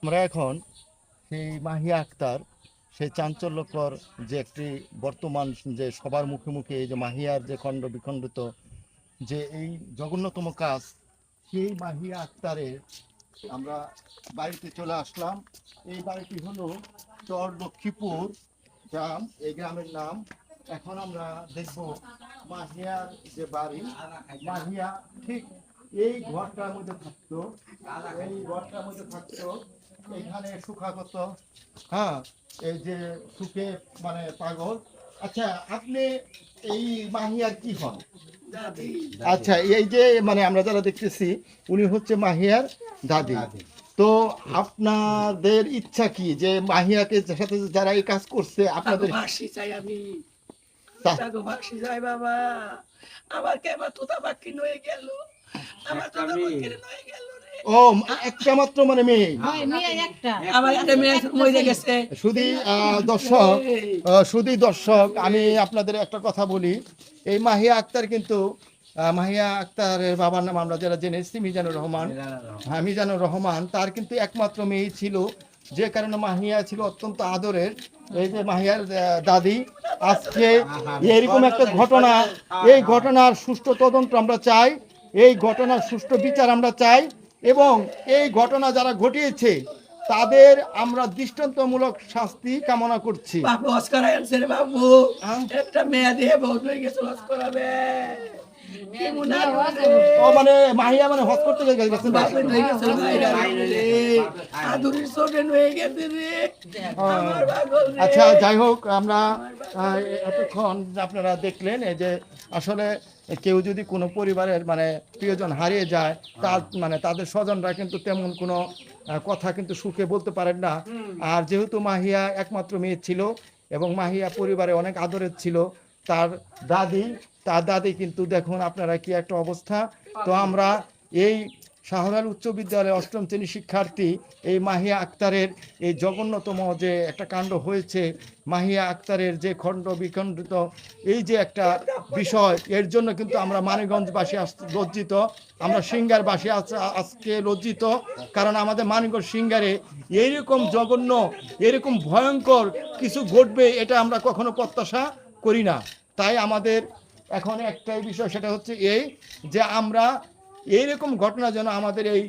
আমরা এখন সেই মাহিয়া আক্তার সেই চাঞ্চল্যকর যে একটি বর্তমান যে সবার মুখে মুখে এই যে মাহিয়ার যে খণ্ড বিখণ্ডিত যে এই জঘন্যতম কাজ সেই মাহিয়া আক্তারের আমরা বাড়িতে চলে আসলাম। এই বাড়িটি হলো চর লক্ষ্মীপুর গ্রাম, এই গ্রামের নাম। এখন আমরা দেখব মাহিয়ার যে বাড়ি, মাহিয়া ঠিক এই ঘরটার মধ্যে থাকতো, এই ঘরটার মধ্যে থাকতো। এখানে সুখাগত, হ্যাঁ, এই যে সুখে মানে পাগল। আচ্ছা, আপনি এই মাহিয়ার কি হন? আচ্ছা, এই যে মানে আমরা যারা দেখতেছি উনি হচ্ছে মাহিয়ার দাদি। তো আপনাদের ইচ্ছা কি যে মাহিয়াকে সাথে যারা এই কাজ করছে আপনাদের ফাঁসি চাই? আমি তা- ফাঁসি চাই বাবা। আমার কেমন তোতা পাখি নয়ে গেল, আমার তোতা পাখি নয়ে গেল রে। ও, একটা মাত্র মানে মেয়ে। আমার একটা মেয়ে মরে গেছে। শুধু দর্শক আমি আপনাদের একটা কথা বলি। এই মাহিয়া আক্তার কিন্তু মাহিয়া আক্তারের বাবার নাম আমরা যারা জেনেছি মিজানুর রহমান। হ্যাঁ, মিজানুর রহমান, তার কিন্তু একমাত্র মেয়ে ছিল, যে কারণে মাহিয়া ছিল অত্যন্ত আদরের। এই যে মাহিয়ার দাদি, আজকে এরকম একটা ঘটনা, এই ঘটনার সুষ্ঠু তদন্ত আমরা চাই, এই ঘটনার সুষ্ঠু বিচার আমরা চাই, এবং এই ঘটনা যারা ঘটিয়েছে তাদের আমরা দৃষ্টান্তমূলক শাস্তি কামনা করছি। বাবু অস্কার আনছে রে বাবু, একটা মেয়ে দিয়ে বহুত হয়ে গেছে, অস্কার হবে। মানে মাহিয়া মানে হজ করতে গেছেন। আচ্ছা, যাই হোক, আমরা এতক্ষণ আপনারা দেখলেন এই যে আসলে কেউ যদি কোনো পরিবারের মানে প্রিয়জন হারিয়ে যায়, তার মানে তাদের স্বজনরা কিন্তু তেমন কোনো কথা কিন্তু সুখে বলতে পারেন না। আর যেহেতু মাহিয়া একমাত্র মেয়ে ছিল এবং মাহিয়া পরিবারে অনেক আদরের ছিল, তার দাদি কিন্তু দেখুন আপনারা কি একটা অবস্থা। তো আমরা এই শাহরাল উচ্চ বিদ্যালয়ে অষ্টম শ্রেণীর শিক্ষার্থী এই মাহিয়া আক্তারের এই জঘন্যতম যে একটা কাণ্ড হয়েছে, মাহিয়া আক্তারের যে খণ্ড বিখণ্ডিত এই যে একটা বিষয়, এর জন্য কিন্তু আমরা মানিকগঞ্জবাসী লজ্জিত, আমরা সিঙ্গারবাসী আজকে লজ্জিত। কারণ আমাদের মানিকগঞ্জ সিঙ্গারে এইরকম জঘন্য, এরকম ভয়ঙ্কর কিছু ঘটবে এটা আমরা কখনো প্রত্যাশা করি না। তাই আমাদের এখন একটাই বিষয়, সেটা হচ্ছে এই যে আমরা এইরকম ঘটনা যেন আমাদের এই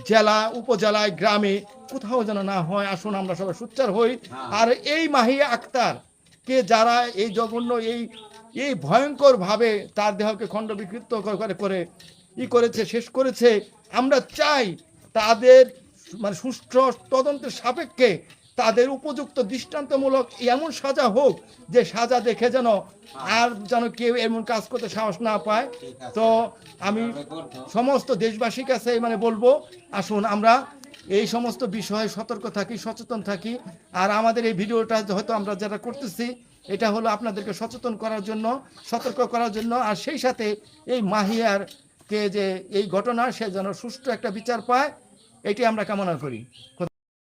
জেলা, উপজেলায়, গ্রামে কোথাও যেন না হয়। আসুন আমরা সবাই সোচ্চার হই। আর এই মাহিয়া আক্তারকে যারা এই জঘন্য এই ভয়ঙ্করভাবে তার দেহকে খণ্ড বিকৃত করে করেছে, শেষ করেছে, আমরা চাই তাদের মানে সুষ্ঠু তদন্তের সাপেক্ষে তাদের উপযুক্ত দৃষ্টান্তমূলক এমন সাজা হোক যে সাজা দেখে যেন আর যেন কেউ এমন কাজ করতে সাহস না পায়। তো আমি সমস্ত দেশবাসীর কাছে মানে বলবো, আসুন আমরা এই সমস্ত বিষয়ে সতর্ক থাকি, সচেতন থাকি। আর আমাদের এই ভিডিওটা হয়তো আমরা যেটা করতেছি এটা হলো আপনাদেরকে সচেতন করার জন্য, সতর্ক করার জন্য। আর সেই সাথে এই মাহিয়ারকে যে এই ঘটনা, সে যেন সুষ্ঠু একটা বিচার পায়, এটি আমরা কামনা করি।